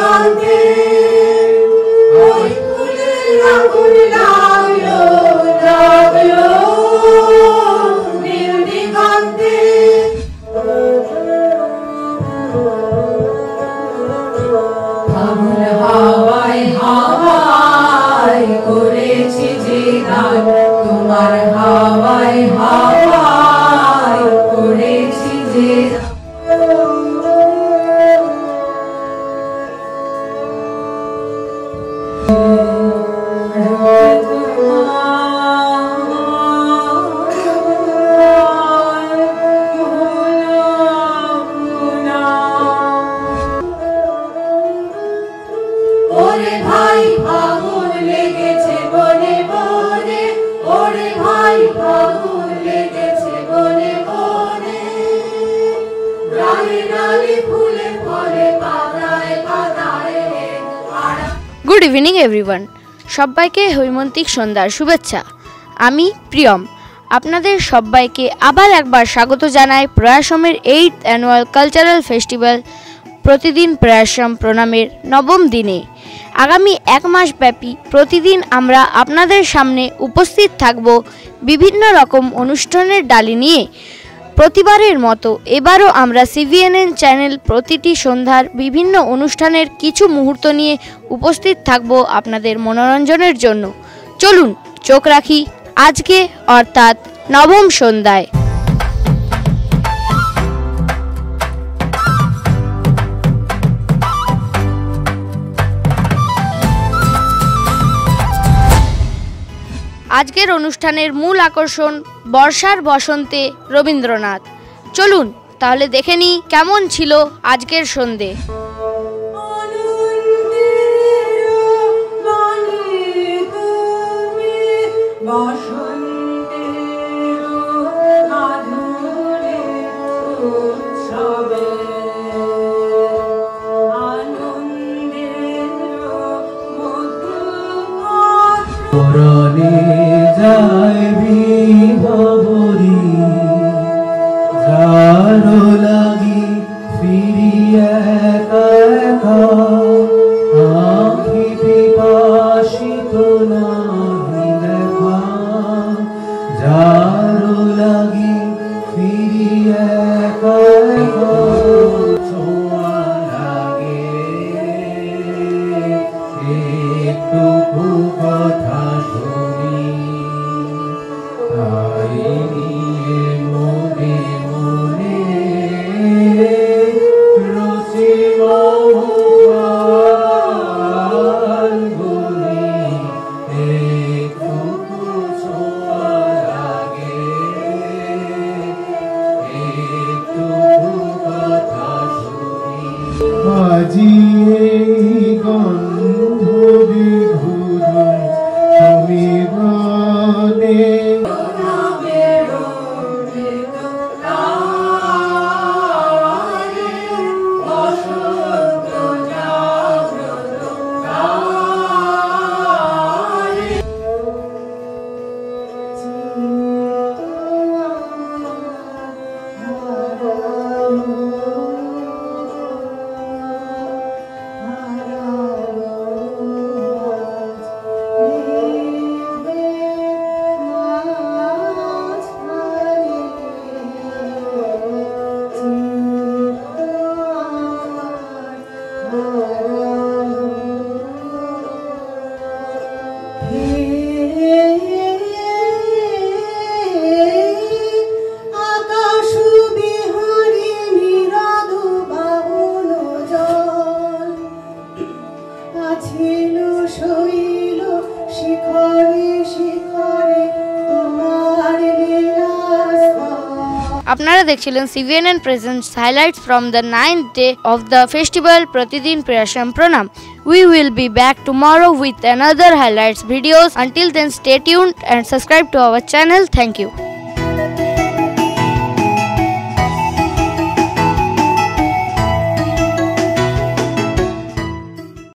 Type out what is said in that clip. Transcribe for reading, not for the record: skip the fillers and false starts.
দিগন্তে ওই ফুলের আগুন লাগলো লাগলো নীল দিগন্তে ফাগুন হাওয়ায় হাওয়ায় করেছি যে গান তোমার হাওয়ায় হাওয়ায় করেছি যে ওরে ভাই ফাগুন লেগেছে বনে বনে ওরে ভাই ফাগুন লেগেছে বনে বনে ডালে ডালে ফুলে ফলে পাতায় পাতায় গুড ইভিনিং এভরিওয়ান, সবাইকে হৈমন্তিক সন্ধ্যার শুভেচ্ছা। আমি প্রিয়ম আপনাদের সবাইকে আবার একবার স্বাগত জানাই প্রয়াসমের 8th অ্যানুয়াল কালচারাল ফেস্টিভ্যাল প্রতিদিন প্রয়াসম প্রণামের নবম দিনে। আগামী এক মাস ব্যাপী প্রতিদিন আমরা আপনাদের সামনে উপস্থিত থাকব বিভিন্ন রকম অনুষ্ঠানের ডালি নিয়ে। প্রতিবারের মতো এবারও আমরা সিভিএনএন চ্যানেল প্রতিটি সন্ধ্যার বিভিন্ন অনুষ্ঠানের কিছু মুহূর্ত নিয়ে উপস্থিত থাকব আপনাদের মনোরঞ্জনের জন্য। চলুন চোখ রাখি আজকে অর্থাৎ নবম সন্ধ্যায়। আজকের অনুষ্ঠানের মূল আকর্ষণ বর্ষার বসন্তে রবীন্দ্রনাথ। চলুন তাহলে দেখে নিই কেমন ছিল আজকের সন্ধে। যায় বিভাবরী যারো লাগি ফিরি একা একা আঁখি পিপাসিত নাহি দেখা যারো লাগি ফিরি একা একা ছোঁয়া লাগে একটু কথা মনে মনে রসি গুলি একটু ছোঁয়া লাগে একটু কথা শুনি বাজিয়ে গন্ধ বিধুর সমীবনে আপনারা দেখছিলেন সিভিএনএন presents highlights from the 9th day of the festival Pratidin Prayasham Pranam. We will be back tomorrow with another highlights videos. Until then, stay tuned and subscribe to our channel. Thank you.